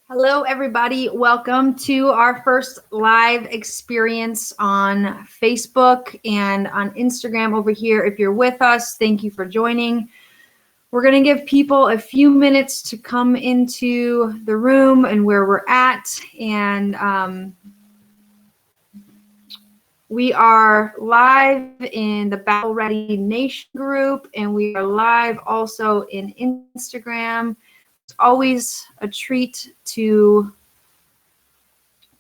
Hello, everybody. Welcome to our first live experience on Facebook and on Instagram over here. If you're with us, thank you for joining. We're going to give people a few minutes to come into the room and where we're at. And we are live in the Battle Ready Nation group, and we are live also in Instagram. It's always a treat to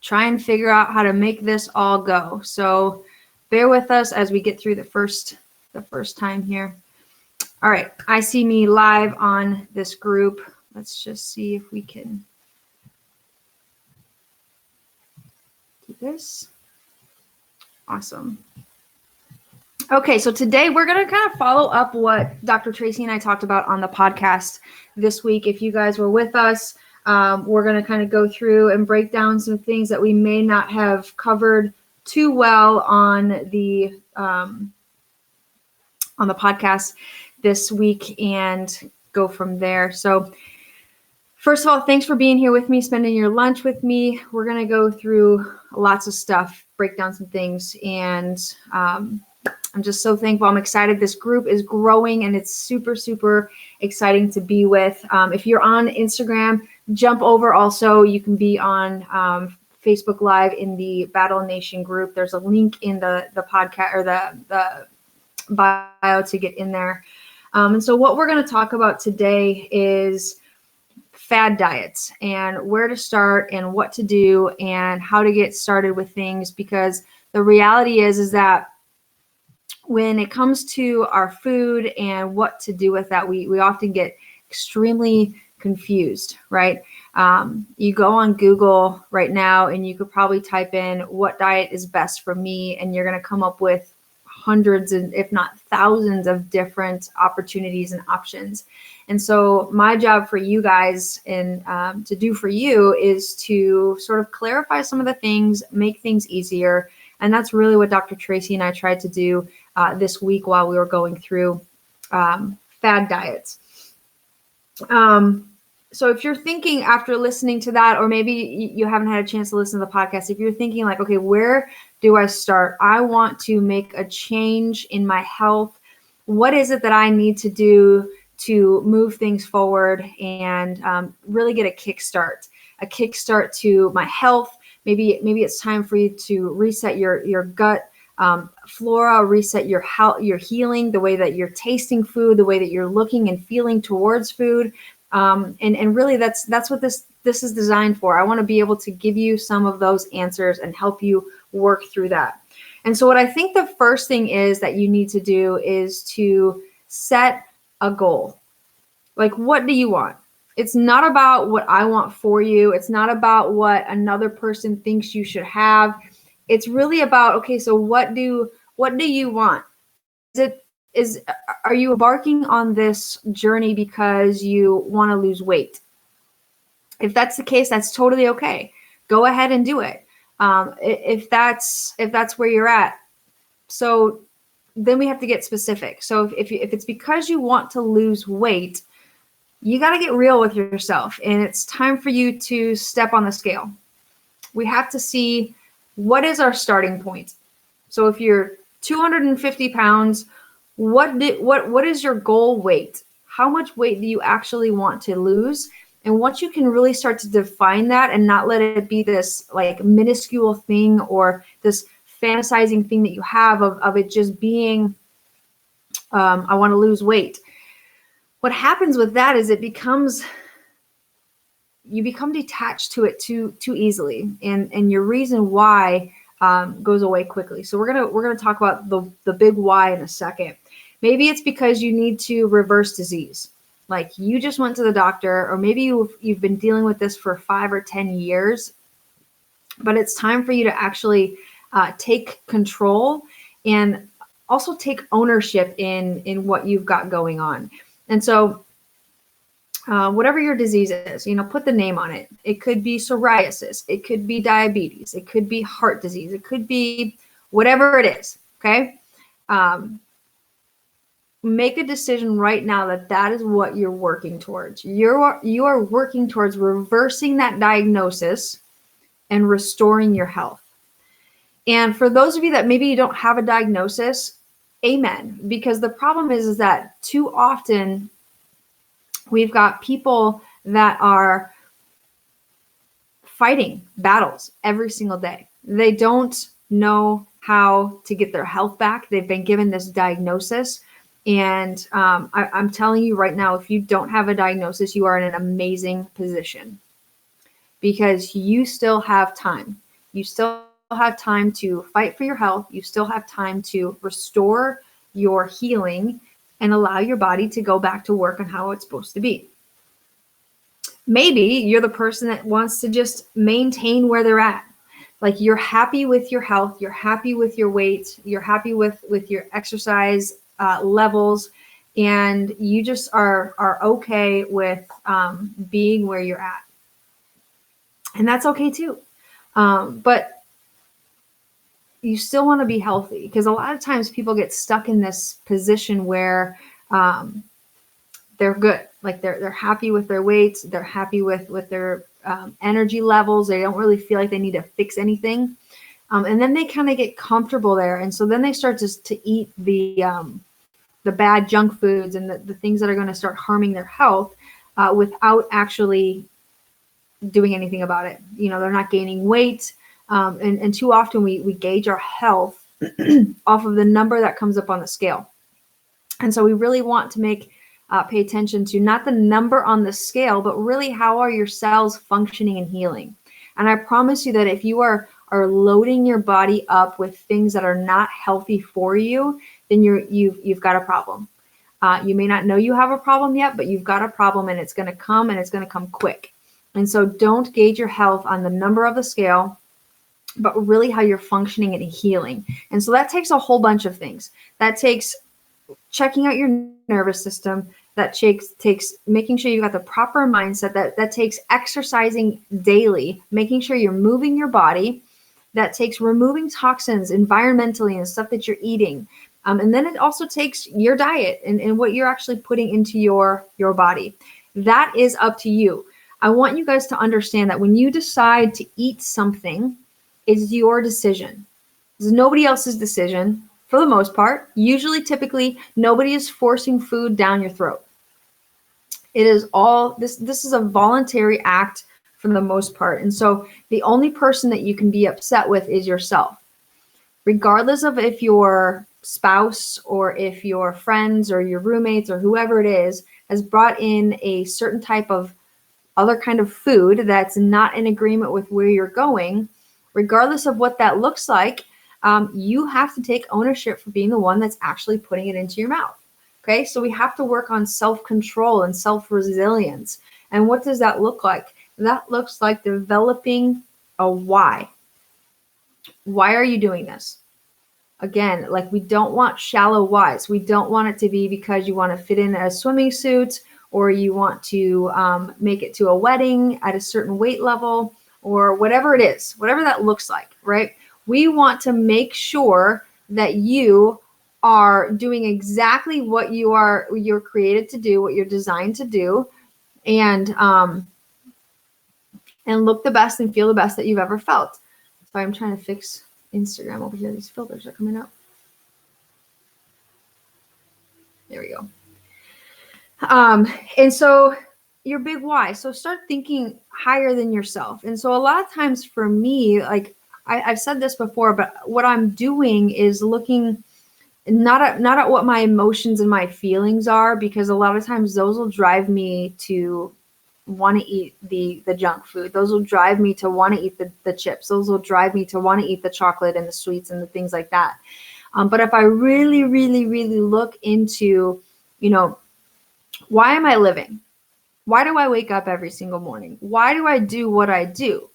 try and figure out how to make this all go. So bear with us as we get through the first time here. All right, I see me live on this group. Let's just see if we can do this. Awesome. Okay, so today we're going to kind of follow up what Dr. Tracy and I talked about on the podcast this week. If you guys were with us, we're going to kind of go through and break down some things that we may not have covered too well on the podcast this week and go from there. So first of all, thanks for being here with me, spending your lunch with me. We're going to go through lots of stuff, break down some things, and I'm just so thankful. I'm excited. This group is growing and it's super, super exciting to be with. If you're on Instagram, jump over also. You can be on Facebook Live in the Battle Nation group. There's a link in the podcast or the bio to get in there. And so what we're going to talk about today is fad diets and where to start and what to do and how to get started with things, because the reality is that when it comes to our food and what to do with that, we often get extremely confused, right? You go on Google right now and you could probably type in what diet is best for me, and you're going to come up with hundreds and if not thousands of different opportunities and options. And so my job for you guys and to do for you is to sort of clarify some of the things, make things easier. And that's really what Dr. Tracy and I tried to do this week while we were going through fad diets. So if you're thinking after listening to that, or maybe you haven't had a chance to listen to the podcast, if you're thinking like, okay, where do I start? I want to make a change in my health. What is it that I need to do to move things forward and really get a kickstart to my health? Maybe it's time for you to reset your gut flora, reset your healing, the way that you're tasting food, the way that you're looking and feeling towards food. And really that's what this is designed for. I want to be able to give you some of those answers and help you work through that. And so what I think the first thing is that you need to do is to set a goal. Like, what do you want? It's not about what I want for you. It's not about what another person thinks you should have. It's really about, okay, so what do you want? Are you embarking on this journey because you want to lose weight? If that's the case, that's totally okay. Go ahead and do it. If that's where you're at. So then we have to get specific. So if it's because you want to lose weight, you got to get real with yourself, and it's time for you to step on the scale. We have to see what is our starting point. So if you're 250 pounds, what is your goal weight? How much weight do you actually want to lose? And once you can really start to define that and not let it be this like minuscule thing or this fantasizing thing that you have of it just being, I want to lose weight. What happens with that is you become detached to it too easily, and your reason why goes away quickly. So we're gonna talk about the big why in a second. Maybe it's because you need to reverse disease. Like you just went to the doctor, or maybe you've been dealing with this for 5 or 10 years, but it's time for you to actually take control and also take ownership in what you've got going on. And so whatever your disease is, put the name on it. It could be psoriasis. It could be diabetes. It could be heart disease. It could be whatever it is. Okay. make a decision right now that that is what you're working towards. You are working towards reversing that diagnosis and restoring your health. And for those of you that maybe you don't have a diagnosis, amen. Because the problem is that too often we've got people that are fighting battles every single day. They don't know how to get their health back. They've been given this diagnosis. And I'm telling you right now, if you don't have a diagnosis, you are in an amazing position because you still have time. You still have time to fight for your health. You still have time to restore your healing and allow your body to go back to work on how it's supposed to be. Maybe you're the person that wants to just maintain where they're at. Like you're happy with your health, you're happy with your weight, you're happy with your exercise levels, and you just are okay with being where you're at. And that's okay too. But you still want to be healthy because a lot of times people get stuck in this position where they're good. Like they're happy with their weight. They're happy with their energy levels. They don't really feel like they need to fix anything. And then they kind of get comfortable there. And so then they start to eat the bad junk foods and the things that are going to start harming their health without actually doing anything about it. You know, they're not gaining weight. And too often we gauge our health off of the number that comes up on the scale. And so we really want to pay attention to not the number on the scale, but really how are your cells functioning and healing. And I promise you that if you are loading your body up with things that are not healthy for you, then you've got a problem. You may not know you have a problem yet, but you've got a problem and it's going to come and it's going to come quick. And so don't gauge your health on the number of the scale, but really how you're functioning and healing. And so that takes a whole bunch of things. That takes checking out your nervous system. That takes making sure you got the proper mindset. That takes exercising daily, making sure you're moving your body. That takes removing toxins environmentally and stuff that you're eating. And then it also takes your diet and what you're actually putting into your body. That is up to you. I want you guys to understand that when you decide to eat something, it's your decision. It's nobody else's decision for the most part. Usually, typically, nobody is forcing food down your throat. It is all, this is a voluntary act for the most part. And so the only person that you can be upset with is yourself. Regardless of if your spouse or if your friends or your roommates or whoever it is has brought in a certain type of other kind of food that's not in agreement with where you're going, regardless of what that looks like, you have to take ownership for being the one that's actually putting it into your mouth. Okay, so we have to work on self-control and self-resilience. And what does that look like? That looks like developing a why. Why are you doing this? Again, like we don't want shallow whys. We don't want it to be because you want to fit in a swimming suit or you want to make it to a wedding at a certain weight level or whatever it is, whatever that looks like, right? We want to make sure that you are doing exactly what you're created to do, what you're designed to do, and look the best and feel the best that you've ever felt. So I'm trying to fix Instagram over here. These filters are coming up. There we go. And so your big why. So start thinking higher than yourself. And so a lot of times for me, like I've said this before, but what I'm doing is looking not at what my emotions and my feelings are, because a lot of times those will drive me to want to eat the junk food. Those will drive me to want to eat the chips. Those will drive me to want to eat the chocolate and the sweets and the things like that. But if I really, really, really look into, why am I living? Why do I wake up every single morning? Why do I do what I do?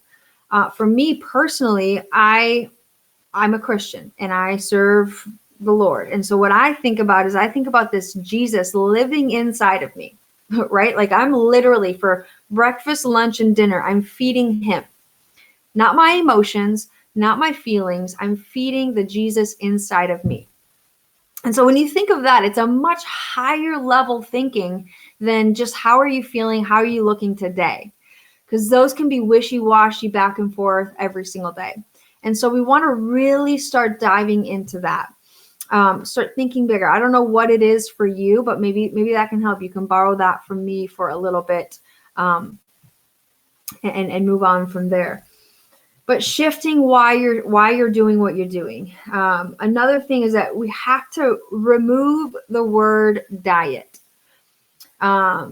For me personally, I'm a Christian and I serve the Lord. And so what I think about is I think about this Jesus living inside of me, right? Like I'm literally for breakfast, lunch, and dinner, I'm feeding him, not my emotions, not my feelings. I'm feeding the Jesus inside of me. And so when you think of that, it's a much higher level thinking than just how are you feeling, how are you looking today? Because those can be wishy-washy back and forth every single day. And so we want to really start diving into that. Start thinking bigger. I don't know what it is for you, but maybe that can help. You can borrow that from me for a little bit, and move on from there. But shifting why you're doing what you're doing. Another thing is that we have to remove the word diet,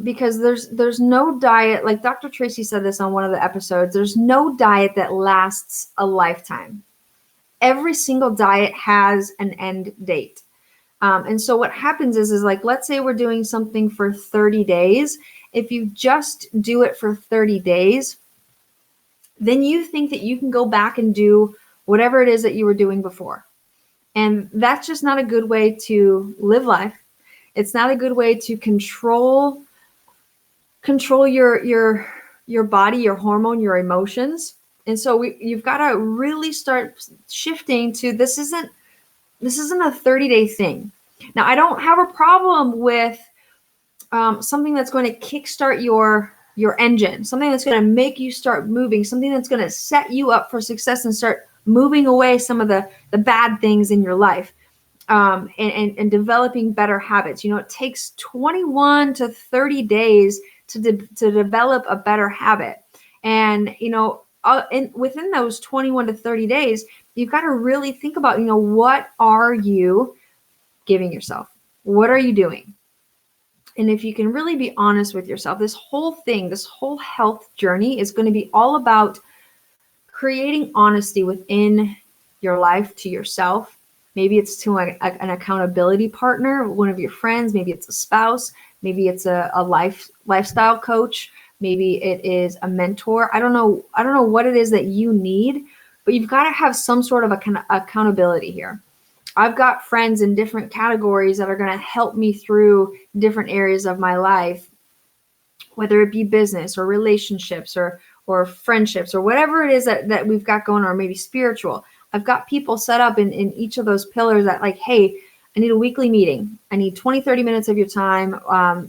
because there's no diet, like Dr. Tracy said this on one of the episodes. There's no diet that lasts a lifetime. Every single diet has an end date. And so what happens is like, let's say we're doing something for 30 days. If you just do it for 30 days, then you think that you can go back and do whatever it is that you were doing before. And that's just not a good way to live life. It's not a good way to control your body, your hormone, your emotions. And so you've got to really start shifting to this isn't a 30-day thing. Now, I don't have a problem with something that's going to kickstart your engine, something that's going to make you start moving, something that's going to set you up for success and start moving away some of the bad things in your life, and developing better habits. It takes 21 to 30 days to develop a better habit. And, within those 21 to 30 days, you've got to really think about, what are you giving yourself? What are you doing? And if you can really be honest with yourself, this whole health journey is going to be all about creating honesty within your life to yourself. Maybe it's to an accountability partner, one of your friends. Maybe it's a spouse. Maybe it's a lifestyle coach. Maybe it is a mentor. I don't know what it is that you need, but you've got to have some sort of accountability here. I've got friends in different categories that are going to help me through different areas of my life, whether it be business or relationships or friendships or whatever it is that we've got going, or maybe spiritual. I've got people set up in each of those pillars that, like, hey, I need a weekly meeting. I need 20, 30 minutes of your time.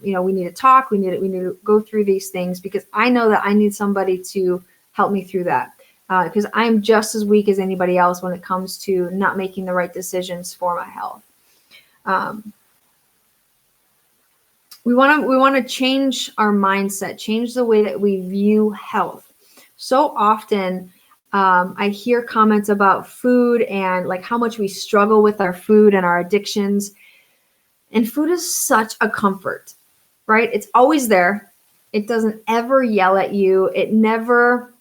We need to talk. We need to go through these things, because I know that I need somebody to help me through that. Because I'm just as weak as anybody else when it comes to not making the right decisions for my health. We want to change our mindset, change the way that we view health. So often, I hear comments about food and like how much we struggle with our food and our addictions. And food is such a comfort, right? It's always there. It doesn't ever yell at you. It never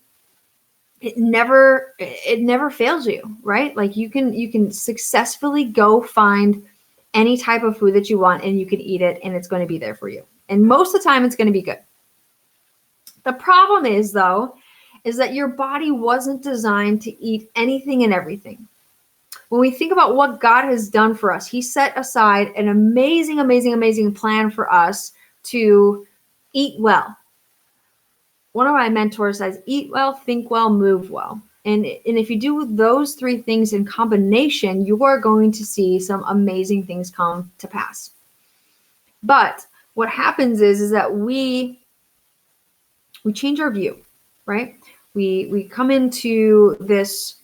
fails you, right? Like you can successfully go find any type of food that you want and you can eat it and it's going to be there for you. And most of the time it's going to be good. The problem is that your body wasn't designed to eat anything and everything. When we think about what God has done for us, He set aside an amazing, amazing, amazing plan for us to eat well. One of my mentors says, eat well, think well, move well. And if you do those three things in combination, you are going to see some amazing things come to pass. But what happens is that we change our view, right? We come into this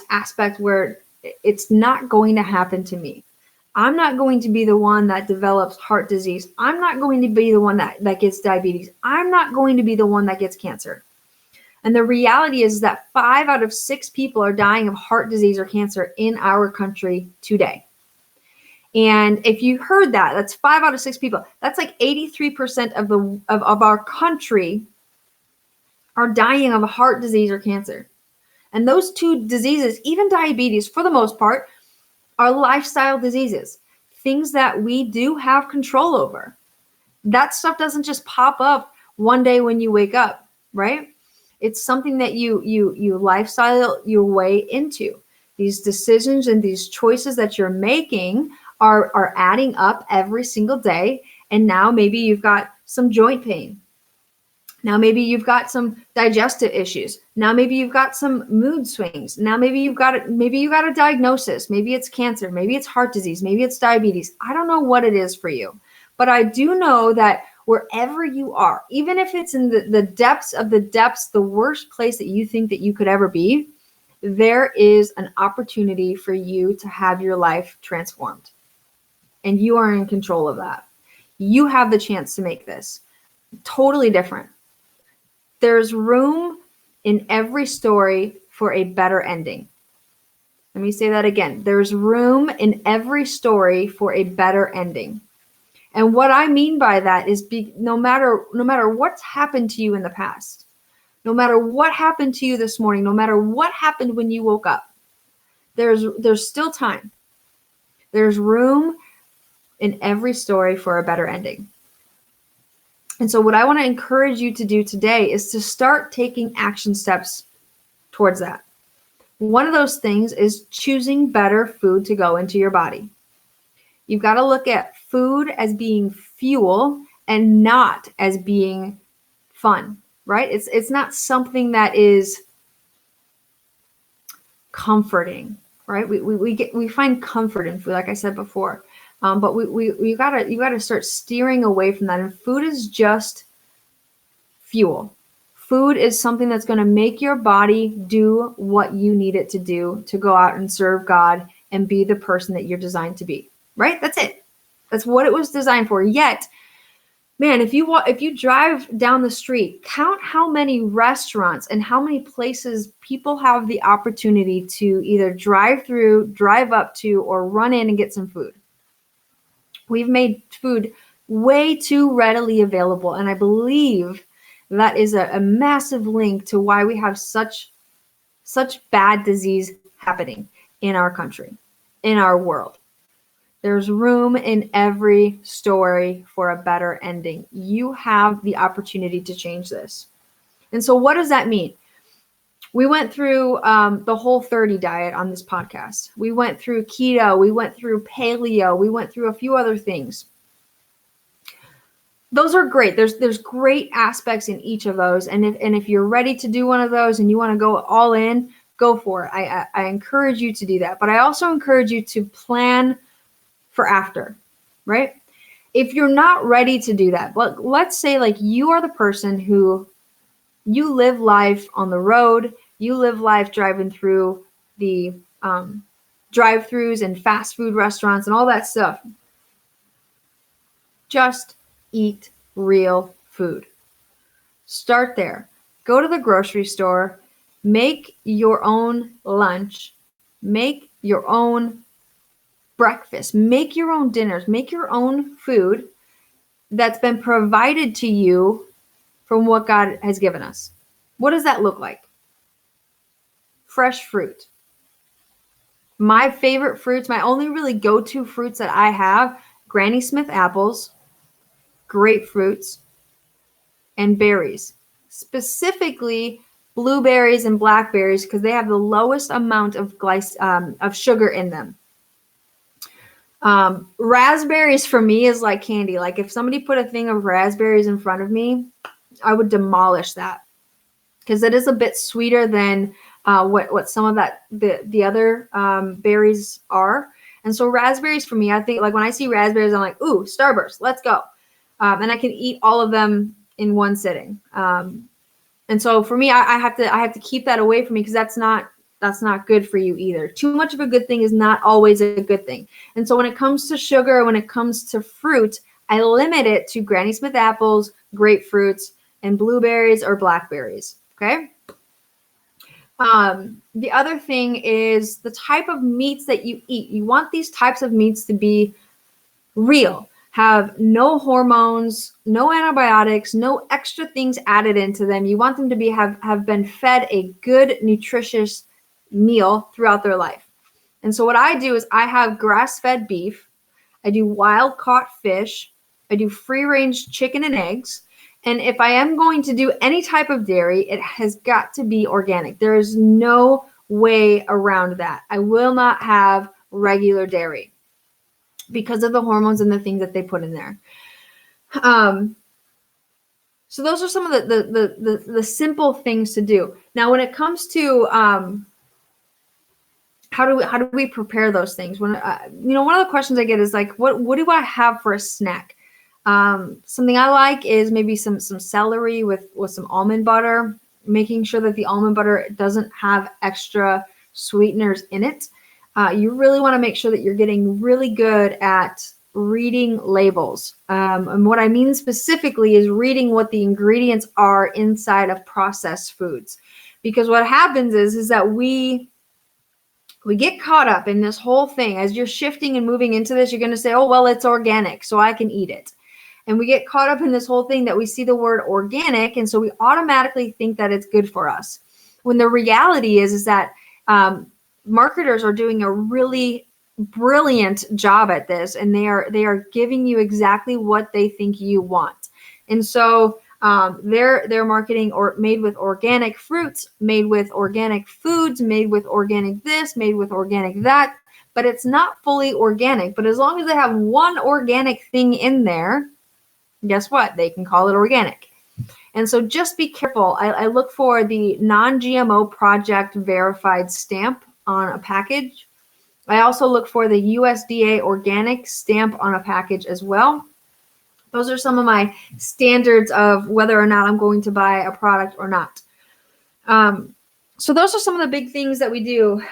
aspect where it's not going to happen to me. I'm not going to be the one that develops heart disease. I'm not going to be the one that gets diabetes. I'm not going to be the one that gets cancer. And the reality is that 5 out of 6 people are dying of heart disease or cancer in our country today. And if you heard that, that's 5 out of 6 people. That's like 83% of our country are dying of heart disease or cancer. And those two diseases, even diabetes for the most part, are lifestyle diseases, things that we do have control over. That stuff doesn't just pop up one day when you wake up, right? It's something that you lifestyle your way into. These decisions and these choices that you're making are adding up every single day. And now maybe you've got some joint pain. Now maybe you've got some digestive issues. Now maybe you've got some mood swings. Now maybe you got a diagnosis. Maybe it's cancer. Maybe it's heart disease. Maybe it's diabetes. I don't know what it is for you, but I do know that wherever you are, even if it's in the depths of the depths, the worst place that you think that you could ever be, there is an opportunity for you to have your life transformed. And you are in control of that. You have the chance to make this totally different. There's room in every story for a better ending. Let me say that again. There's room in every story for a better ending. And what I mean by that is no matter what's happened to you in the past, no matter what happened to you this morning, no matter what happened when you woke up, there's still time. There's room in every story for a better ending. And so what I want to encourage you to do today is to start taking action steps towards that. One of those things is choosing better food to go into your body. You've got to look at food as being fuel and not as being fun, right? It's not something that is comforting, right? We find comfort in food, like I said before. But you gotta start steering away from that. And food is just fuel. Food is something that's going to make your body do what you need it to do to go out and serve God and be the person that you're designed to be. Right? That's it. That's what it was designed for. Yet, man, if you drive down the street, count how many restaurants and how many places people have the opportunity to either drive through, drive up to, or run in and get some food. We've made food way too readily available. And I believe that is a massive link to why we have such bad disease happening in our country, in our world. There's room in every story for a better ending. You have the opportunity to change this. And so what does that mean? We went through the Whole30 diet on this podcast. We went through keto. We went through paleo. We went through a few other things. Those are great. There's great aspects in each of those. And if you're ready to do one of those and you want to go all in, go for it. I encourage you to do that. But I also encourage you to plan for after, right? If you're not ready to do that, but let's say like you are the person who you live life on the road, you live life driving through the drive-thrus and fast food restaurants and all that stuff. Just eat real food. Start there. Go to the grocery store, make your own lunch, make your own breakfast, make your own dinners, make your own food that's been provided to you from what God has given us. What does that look like? Fresh fruit. My favorite fruits, my only really go-to fruits that I have, Granny Smith apples, grapefruits, and berries. Specifically blueberries and blackberries because they have the lowest amount of sugar in them. Raspberries for me is like candy. Like if somebody put a thing of raspberries in front of me, I would demolish that because it is a bit sweeter than what some of the other berries are. And so raspberries for me, I think like when I see raspberries, I'm like, ooh, Starburst, let's go. And I can eat all of them in one sitting. And so for me, I have to keep that away from me because that's not good for you either. Too much of a good thing is not always a good thing. And so when it comes to sugar, when it comes to fruit, I limit it to Granny Smith apples, grapefruits, and blueberries or blackberries. Okay. The other thing is the type of meats that you eat. You want these types of meats to be real, have no hormones, no antibiotics, no extra things added into them. You want them to have been fed a good, nutritious meal throughout their life. And so what I do is I have grass-fed beef, I do wild-caught fish, I do free-range chicken and eggs. And if I am going to do any type of dairy, it has got to be organic. There is no way around that. I will not have regular dairy because of the hormones and the things that they put in there. So those are some of the simple things to do. Now, when it comes to how do we prepare those things? When one of the questions I get is like, what do I have for a snack? Something I like is maybe some celery with some almond butter, making sure that the almond butter doesn't have extra sweeteners in it. You really want to make sure that you're getting really good at reading labels. And what I mean specifically is reading what the ingredients are inside of processed foods. Because what happens is that we get caught up in this whole thing. As you're shifting and moving into this, you're going to say, oh, well, it's organic, so I can eat it. And we get caught up in this whole thing that we see the word organic, and so we automatically think that it's good for us. When the reality is that marketers are doing a really brilliant job at this, and they are giving you exactly what they think you want. And so they're marketing or made with organic fruits, made with organic foods, made with organic this, made with organic that, but it's not fully organic. But as long as they have one organic thing in there, guess what? They can call it organic. And so just be careful. I look for the non-GMO project verified stamp on a package. I also look for the USDA organic stamp on a package as well. Those are some of my standards of whether or not I'm going to buy a product or not. So those are some of the big things that we do.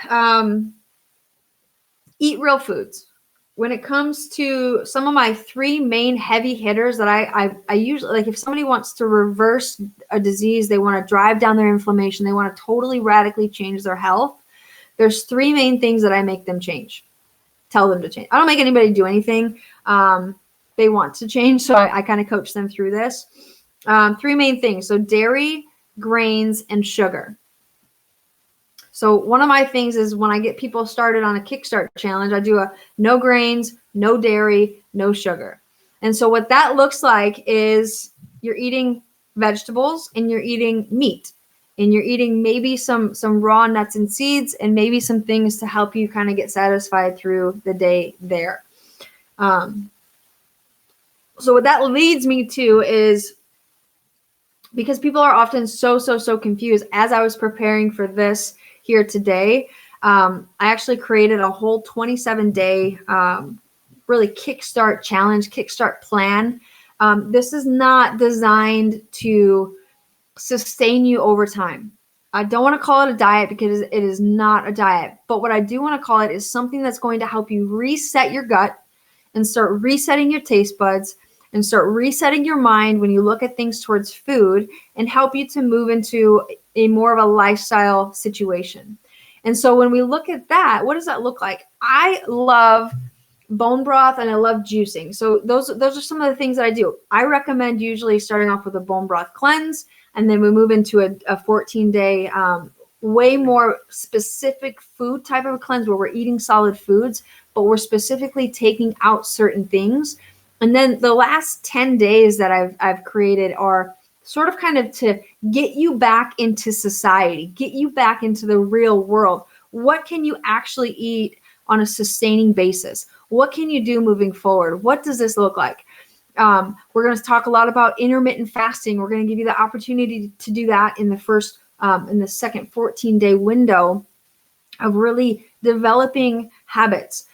Eat real foods. When it comes to some of my 3 main heavy hitters that I usually, like if somebody wants to reverse a disease, they want to drive down their inflammation, they want to totally radically change their health, there's 3 main things that I make them change. Tell them to change. I don't make anybody do anything. They want to change, so I kind of coach them through this. 3 main things. So dairy, grains, and sugar. So one of my things is when I get people started on a Kickstart challenge, I do a no grains, no dairy, no sugar. And so what that looks like is you're eating vegetables and you're eating meat and you're eating maybe some raw nuts and seeds and maybe some things to help you kind of get satisfied through the day there. So what that leads me to is, because people are often so confused, as I was preparing for this here today, I actually created a whole 27-day really Kickstart challenge, Kickstart plan. This is not designed to sustain you over time. I don't want to call it a diet because it is not a diet. But what I do want to call it is something that's going to help you reset your gut and start resetting your taste buds and start resetting your mind when you look at things towards food and help you to move into a more of a lifestyle situation. And so when we look at that, what does that look like? I love bone broth and I love juicing. So those are some of the things that I do. I recommend usually starting off with a bone broth cleanse, and then we move into a 14-day, way more specific food type of a cleanse where we're eating solid foods, but we're specifically taking out certain things. And then the last 10 days that I've created are sort of kind of to get you back into society, get you back into the real world. What can you actually eat on a sustaining basis? What can you do moving forward? What does this look like? We're going to talk a lot about intermittent fasting. We're going to give you the opportunity to do that in the second 14-day window of really developing habits.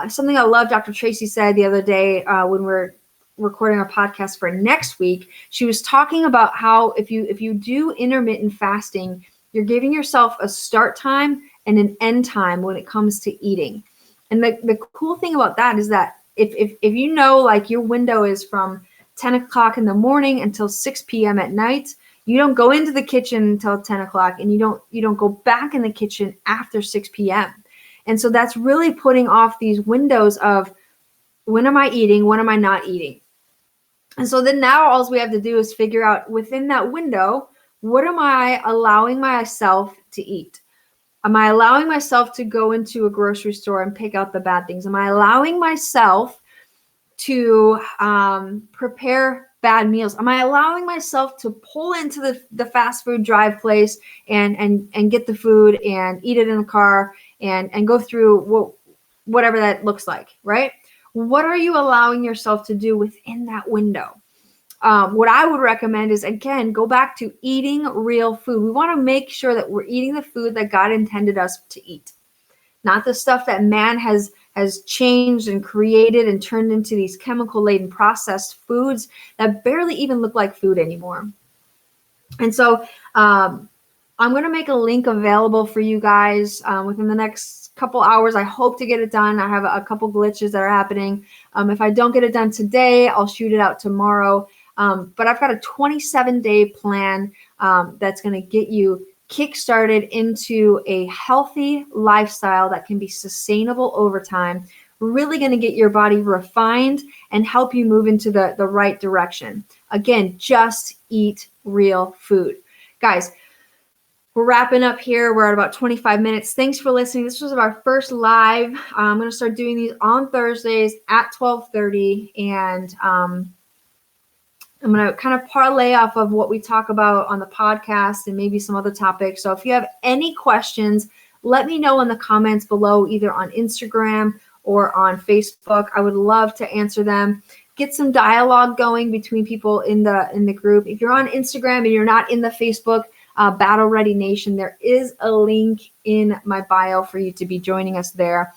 Something I love Dr. Tracy said the other day when we're recording our podcast for next week, she was talking about how if you do intermittent fasting, you're giving yourself a start time and an end time when it comes to eating. And the cool thing about that is that if you know, like your window is from 10 o'clock in the morning until 6 p.m. at night, you don't go into the kitchen until 10 o'clock and you don't go back in the kitchen after 6 p.m. And so that's really putting off these windows of when am I eating, when am I not eating? And so then now all we have to do is figure out within that window, what am I allowing myself to eat? Am I allowing myself to go into a grocery store and pick out the bad things? Am I allowing myself to prepare bad meals? Am I allowing myself to pull into the fast food drive place and get the food and eat it in the car and go through whatever that looks like, right? What are you allowing yourself to do within that window? what I would recommend is, again, go back to eating real food. We want to make sure that we're eating the food that God intended us to eat, not the stuff that man has changed and created and turned into these chemical-laden processed foods that barely even look like food anymore. And so I'm going to make a link available for you guys within the next couple hours. I hope to get it done. I have a couple glitches that are happening. If I don't get it done today, I'll shoot it out tomorrow. But I've got a 27-day plan that's going to get you kickstarted into a healthy lifestyle that can be sustainable over time, really going to get your body refined and help you move into the right direction. Again, just eat real food. Guys, we're wrapping up here. We're at about 25 minutes. Thanks for listening. This was our first live. I'm going to start doing these on Thursdays at 12:30, and I'm going to kind of parlay off of what we talk about on the podcast and maybe some other topics. So if you have any questions, let me know in the comments below, either on Instagram or on Facebook. I would love to answer them. Get some dialogue going between people in the group. If you're on Instagram and you're not in the Facebook Battle Ready Nation, there is a link in my bio for you to be joining us there.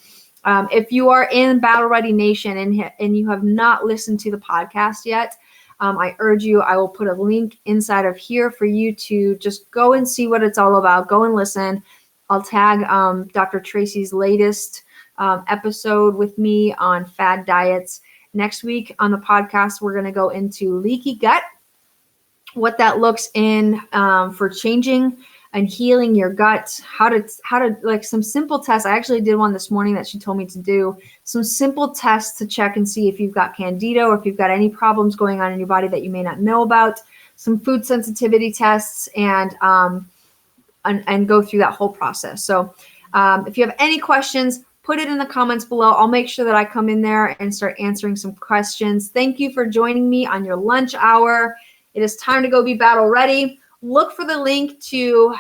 If you are in Battle Ready Nation and you have not listened to the podcast yet, I urge you, I will put a link inside of here for you to just go and see what it's all about. Go and listen. I'll tag Dr. Tracy's latest episode with me on fad diets. Next week on the podcast, we're going to go into leaky gut, what that looks in for changing and healing your gut, how to like some simple tests. I actually did one this morning that she told me to do, some simple tests to check and see if you've got candida or if you've got any problems going on in your body that you may not know about, some food sensitivity tests, and go through that whole process. So if you have any questions, put it in the comments below. I'll make sure that I come in there and start answering some questions. Thank you for joining me on your lunch hour. It is time to go be battle ready. Look for the link to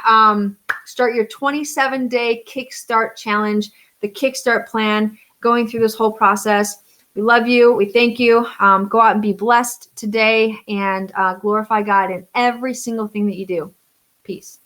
start your 27-day Kickstart challenge, the Kickstart plan, going through this whole process. We love you. We thank you. Go out and be blessed today and glorify God in every single thing that you do. Peace.